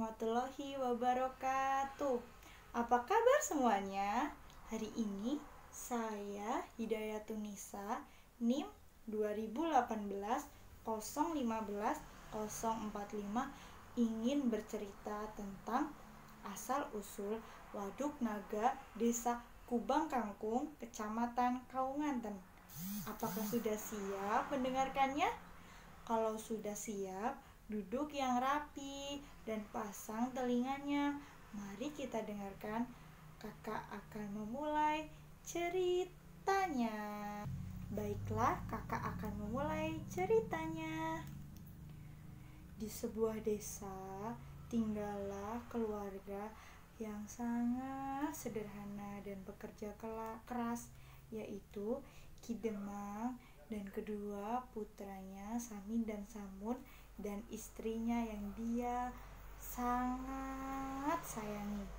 warahmatullahi wabarakatuh. Apa kabar semuanya? Hari ini saya Hidayatun-Nisa NIM 2018 015 045 ingin bercerita tentang asal-usul Waduk Naga, Desa Kubang Kangkung, Kecamatan Kaunganten. Apakah sudah siap mendengarkannya? Kalau sudah siap, duduk yang rapi dan pasang telinganya. Mari kita dengarkan. Kakak akan memulai ceritanya. Baiklah, kakak akan memulai ceritanya. Di sebuah desa, tinggallah keluarga yang sangat sederhana dan bekerja keras, yaitu Ki Demang dan kedua putranya Samin dan Samun dan istrinya yang dia sangat sayangi.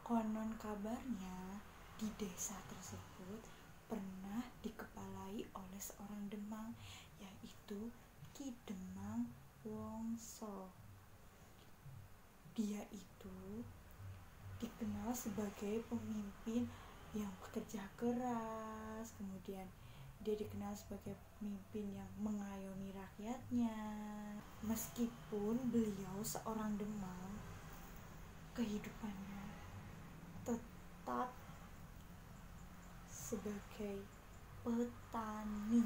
Konon kabarnya di desa tersebut pernah dikepalai oleh seorang Demang, yaitu Ki Demang Wongso. Dia itu dikenal sebagai pemimpin yang bekerja keras, kemudian dia dikenal sebagai pemimpin yang mengayomi rakyatnya. Meskipun beliau seorang Demang, kehidupannya tetap sebagai petani.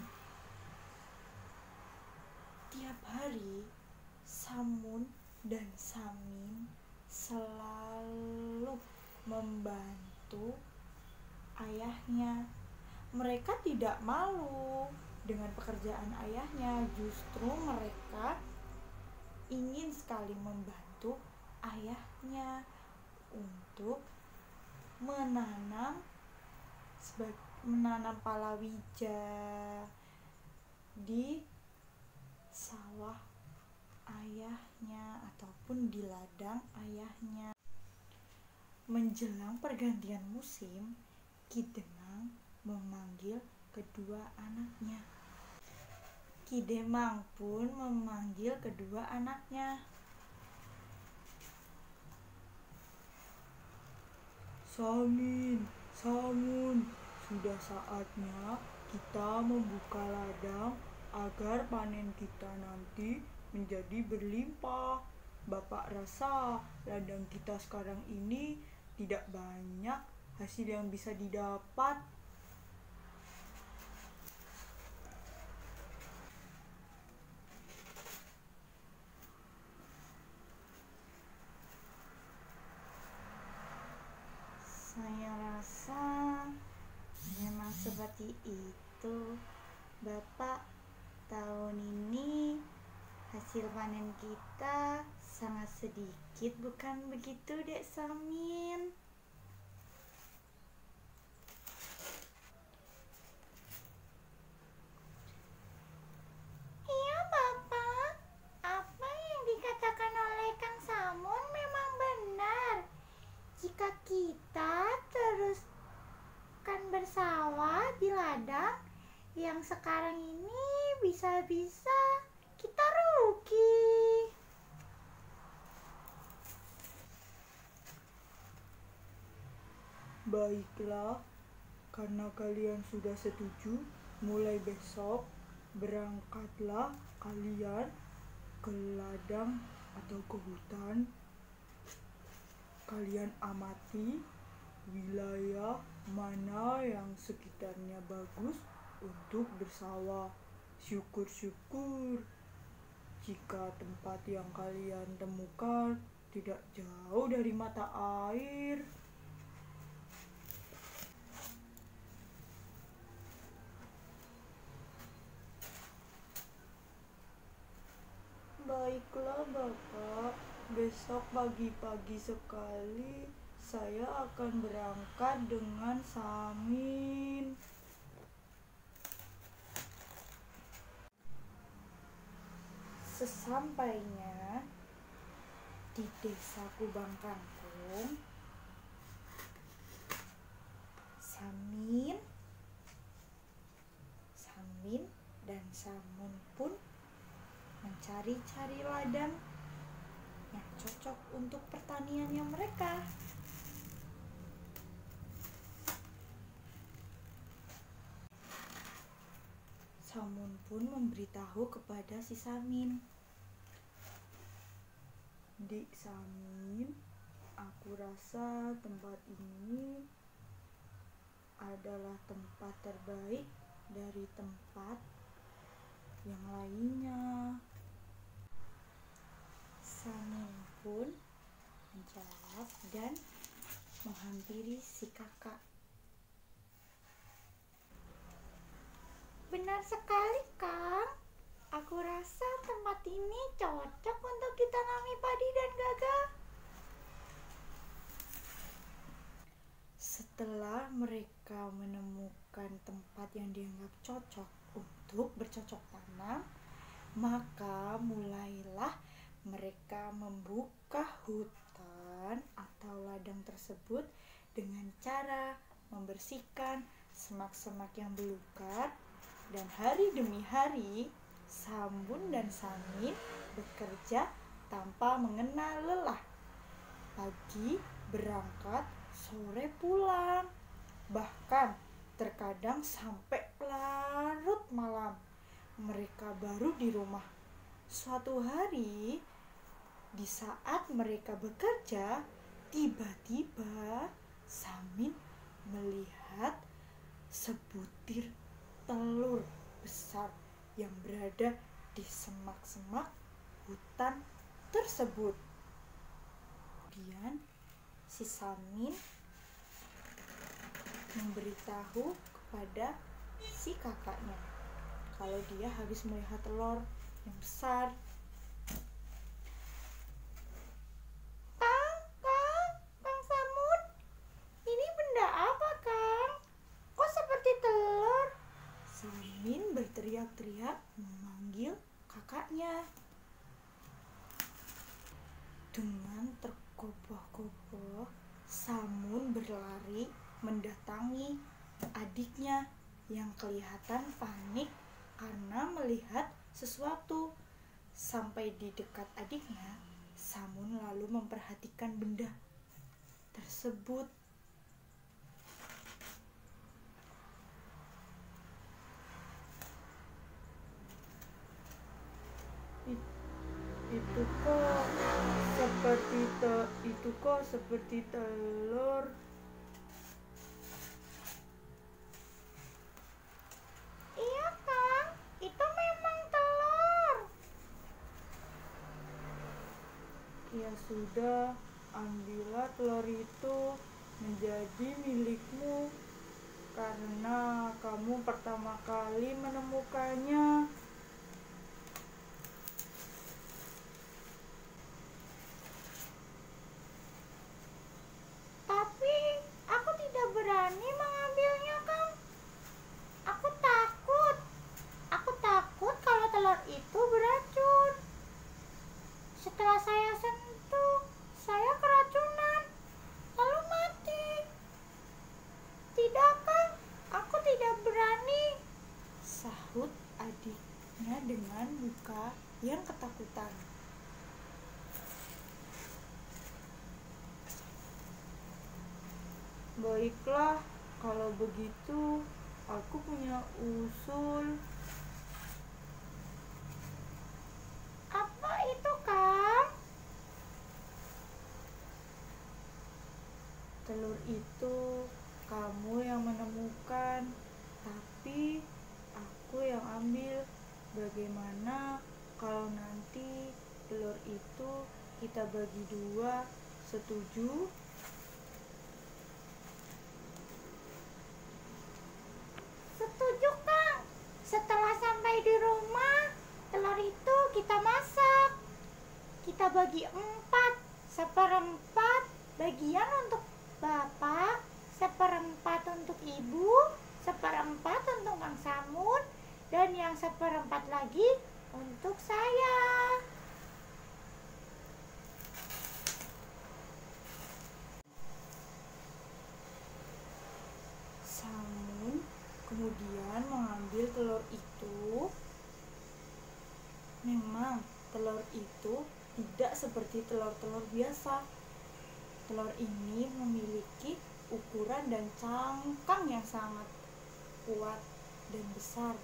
Tiap hari Samun dan Samin selalu membantu ayahnya. Mereka tidak malu dengan pekerjaan ayahnya, justru mereka ingin sekali membantu ayahnya untuk menanam palawija di sawah ayahnya ataupun di ladang ayahnya. Menjelang pergantian musim, Ki Demang memanggil kedua anaknya. Ki Demang pun memanggil kedua anaknya. Samin, Samun, sudah saatnya kita membuka ladang agar panen kita nanti menjadi berlimpah. Bapak rasa ladang kita sekarang ini tidak banyak hasil yang bisa didapat. Saya rasa memang seperti itu, Bapak. Tahun ini hasil panen kita sangat sedikit, bukan begitu, Dek Samin? Iya, Bapak. Apa yang dikatakan oleh Kang Samun memang benar. Jika kita teruskan bersawah di ladang yang sekarang ini, bisa-bisa kita rugi. Baiklah, karena kalian sudah setuju, mulai besok berangkatlah kalian ke ladang atau ke hutan. Kalian amati wilayah mana yang sekitarnya bagus untuk bersawah. Syukur-syukur jika tempat yang kalian temukan tidak jauh dari mata air. Baiklah, Bapak. Besok pagi-pagi sekali saya akan berangkat dengan Samin. Sesampainya di desa Kubang Kangkung, Samin dan Samun pun mencari-cari ladang cocok untuk pertaniannya mereka. Samun pun memberitahu kepada si Samin, "Dik Samin, aku rasa tempat ini adalah tempat terbaik dari tempat yang lainnya." Samin pun menjawab dan menghampiri si kakak. "Benar sekali, Kang. Aku rasa tempat ini cocok untuk ditanami padi dan gagah." Setelah mereka menemukan tempat yang dianggap cocok untuk bercocok tanam, maka mulailah mereka membuka hutan atau ladang tersebut dengan cara membersihkan semak-semak yang belukar. Dan hari demi hari, Samun dan Samin bekerja tanpa mengenal lelah. Pagi berangkat, sore pulang. Bahkan terkadang sampai larut malam mereka baru di rumah. Suatu hari, di saat mereka bekerja, tiba-tiba Samin melihat sebutir telur besar yang berada di semak-semak hutan tersebut. Kemudian si Samin memberitahu kepada si kakaknya kalau dia habis melihat telur yang besar. Kang Samun, ini benda apa, Kang? Kok seperti telur?" Samin berteriak-teriak memanggil kakaknya. Dengan terkoboh-koboh, Samun berlari mendatangi adiknya yang kelihatan panik karena melihat sesuatu. Sampai di dekat adiknya, Samun lalu memperhatikan benda tersebut. Itu kok seperti telur. "Iya, Kang, itu memang telur." "Ya sudah, ambillah telur itu menjadi milikmu karena kamu pertama kali menemukannya." "Tapi aku tidak berani mengambilnya, Kang. Aku takut. Aku takut kalau telur itu beracun. Setelah saya sentuh, saya keracunan, lalu mati." "Tidak, Kang, aku tidak berani," sahut adiknya dengan muka yang ketakutan. "Baiklah, kalau begitu aku punya usul." "Apa itu, Kang?" "Telur itu kamu yang menemukan, tapi aku yang ambil. Bagaimana kalau nanti telur itu kita bagi dua, setuju?" "Setuju, Kang. Setelah sampai di rumah, telur itu kita masak. Kita bagi 4, 1/4 bagian untuk Bapak, 1/4 untuk Ibu, 1/4 untuk Kang Samun, dan yang 1/4 lagi untuk saya." Samun kemudian mengambil telur itu. Memang telur itu tidak seperti telur-telur biasa. Telur ini memiliki ukuran dan cangkang yang sangat kuat dan besar.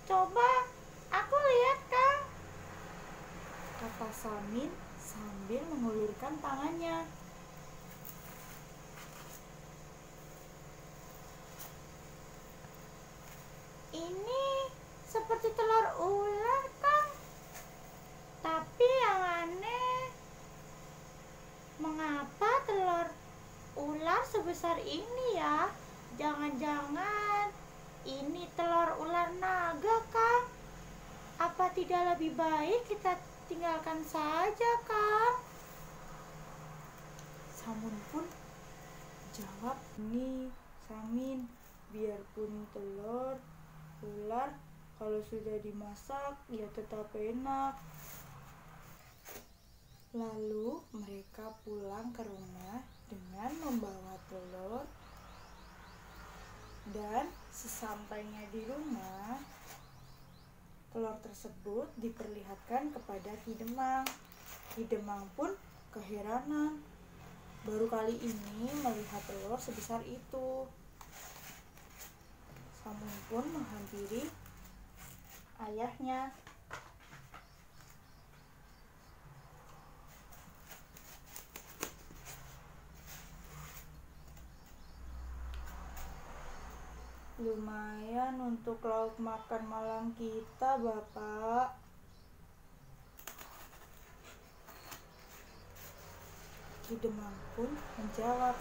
Coba aku lihat, Kang. Kata Samin sambil mengulurkan tangannya. Ini seperti telur ular, Kang. Tapi yang aneh, mengapa telur ular sebesar ini ya? Jangan-jangan ini telur ular naga, Kang. Apa tidak lebih baik kita tinggalkan saja, Kang? Samun pun jawab, "Ini Samin, biarpun telur ular, kalau sudah dimasak ya tetap enak." Lalu mereka pulang ke rumah dengan membawa telur, dan sesampainya di rumah, telur tersebut diperlihatkan kepada Ki Demang. Ki Demang pun keheranan, baru kali ini melihat telur sebesar itu. Samun pun menghampiri ayahnya. "Lumayan untuk lauk makan malam kita, Bapak." Ki Demang pun menjawab,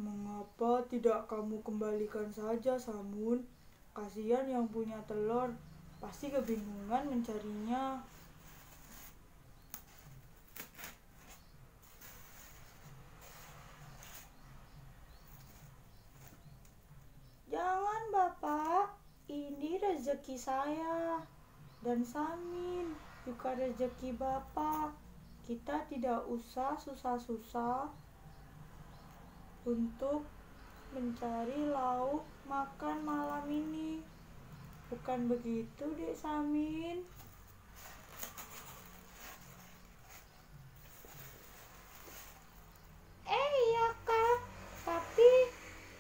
"Mengapa tidak kamu kembalikan saja, Samun? Kasihan yang punya telur, pasti kebingungan mencarinya." Jangan, Bapak. Ini rezeki saya dan Samin, juga rezeki Bapak. Kita tidak usah susah-susah untuk mencari lauk makan malam ini. Bukan begitu, Dek Samin? Iya, Kang. Tapi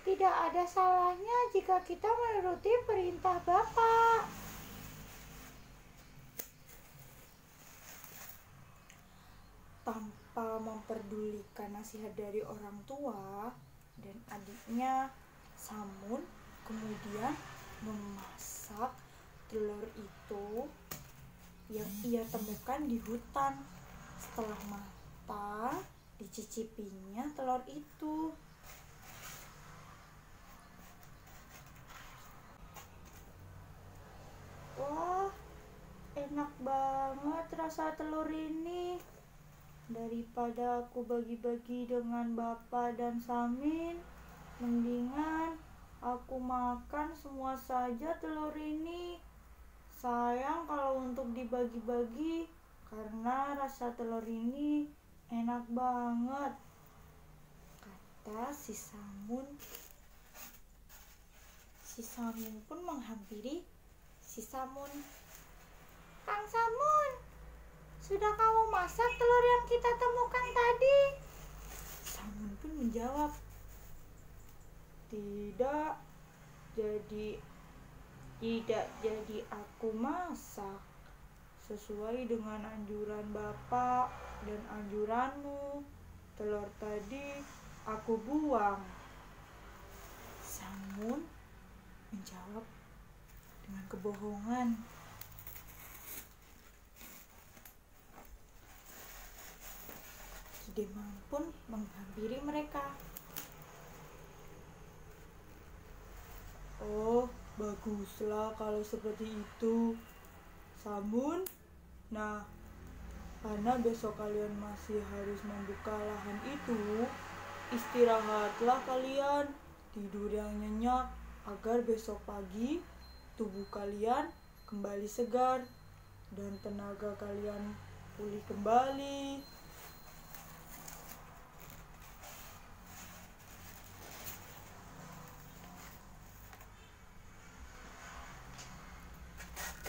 tidak ada salahnya jika kita menuruti perintah Bapak. Tanpa memperdulikan nasihat dari orang tua dan adiknya, Samun kemudian memasak telur itu yang ia temukan di hutan. Setelah matang, dicicipinya telur itu. Wah, enak banget rasa telur ini. Daripada aku bagi-bagi dengan Bapak dan Samin, mendingan aku makan semua saja telur ini. Sayang kalau untuk dibagi-bagi, karena rasa telur ini enak banget, kata si Samun. Si Samin pun menghampiri si Samun. Kang Samun, sudah kamu masak telur yang kita temukan tadi? Samun pun menjawab, "Tidak jadi aku masak. Sesuai dengan anjuran Bapak dan anjuranmu, telur tadi aku buang." Samun menjawab dengan kebohongan. Ki Demang pun menghampiri mereka. "Oh, baguslah kalau seperti itu, Samun. Nah, karena besok kalian masih harus membuka lahan itu, istirahatlah kalian, tidur yang nyenyak, agar besok pagi tubuh kalian kembali segar dan tenaga kalian pulih kembali."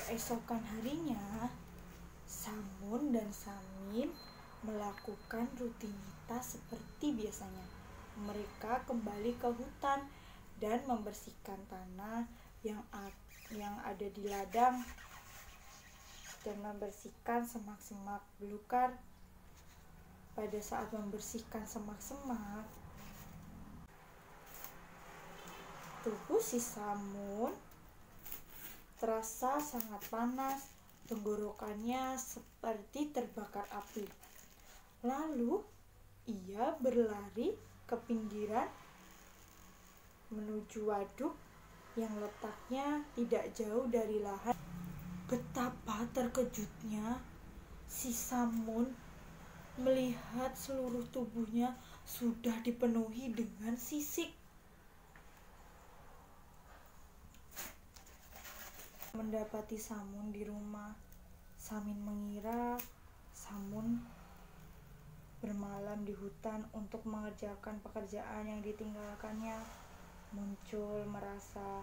Keesokan harinya, Samun dan Samin melakukan rutinitas seperti biasanya. Mereka kembali ke hutan dan membersihkan tanah yang ada di ladang dan membersihkan semak-semak belukar. Pada saat membersihkan semak-semak, tubuh si Samun terasa sangat panas, tenggorokannya seperti terbakar api. Lalu ia berlari ke pinggiran menuju waduk yang letaknya tidak jauh dari lahan. Betapa terkejutnya si Samun melihat seluruh tubuhnya sudah dipenuhi dengan sisik. Mendapati Samun di rumah, Samin mengira Samun bermalam di hutan untuk mengerjakan pekerjaan yang ditinggalkannya. Muncul merasa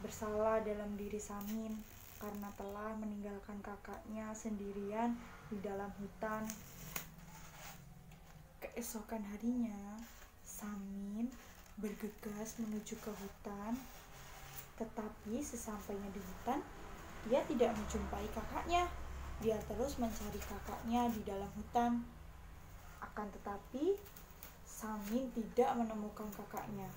bersalah dalam diri Samin karena telah meninggalkan kakaknya sendirian di dalam hutan. Keesokan harinya, Samin bergegas menuju ke hutan. Tetapi sesampainya di hutan, dia tidak menjumpai kakaknya. Dia terus mencari kakaknya di dalam hutan. Akan tetapi, Samin tidak menemukan kakaknya.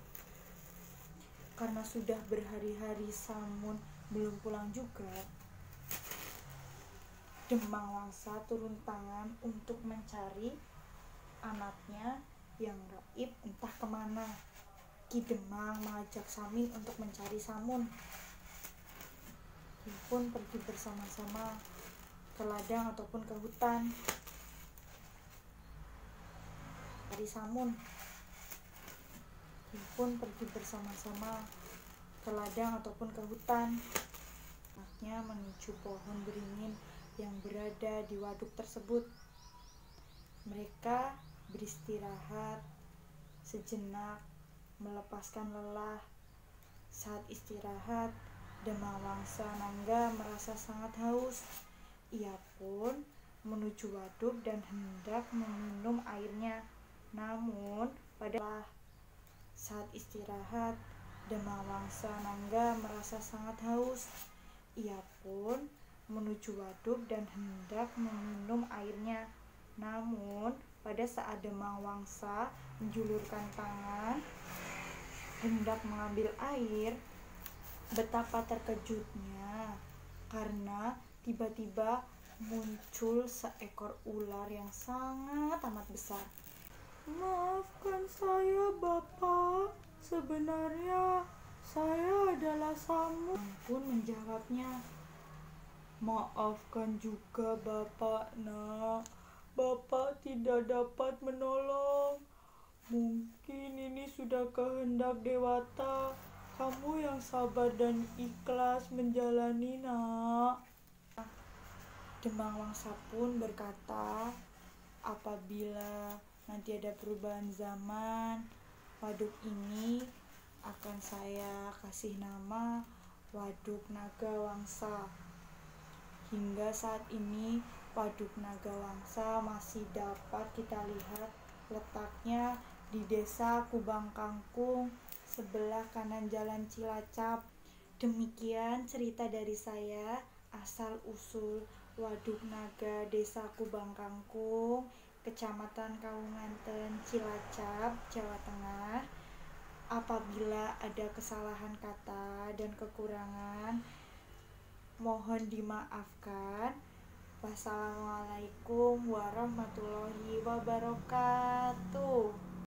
Karena sudah berhari-hari Samun belum pulang juga, Demang Wangsa turun tangan untuk mencari anaknya yang gaib entah kemana. Ki Demang mengajak Samin untuk mencari Samun. Dia pun pergi bersama-sama ke ladang ataupun ke hutan cari Samun. Dia pun pergi bersama-sama ke ladang ataupun ke hutan. Anaknya menuju pohon beringin yang berada di waduk tersebut. Mereka beristirahat sejenak, melepaskan lelah. Saat istirahat, Demang Wangsa Nangga merasa sangat haus. Ia pun menuju waduk dan hendak meminum airnya. Namun pada saat istirahat, Demang Wangsa Nangga merasa sangat haus. Ia pun menuju waduk dan hendak meminum airnya. Namun pada saat Demang Wangsa menjulurkan tangan hendak mengambil air, betapa terkejutnya karena tiba-tiba muncul seekor ular yang sangat amat besar. "Maafkan saya, Bapak. Sebenarnya saya adalah Samun," pun menjawabnya. "Maafkan juga Bapak, Nak. Bapak tidak dapat menolong. Mungkin ini sudah kehendak Dewata. Kamu yang sabar dan ikhlas menjalani, Nak." Demang Wangsa pun berkata, "Apabila nanti ada perubahan zaman, waduk ini akan saya kasih nama Waduk Naga Wangsa." Hingga saat ini, Waduk Naga Wangsa masih dapat kita lihat letaknya di Desa Kubang Kangkung, sebelah kanan Jalan Cilacap. Demikian cerita dari saya, asal usul Waduk Naga Desa Kubang Kangkung, Kecamatan Kawunganten, Cilacap, Jawa Tengah. Apabila ada kesalahan kata dan kekurangan, mohon dimaafkan. Wassalamualaikum warahmatullahi wabarakatuh.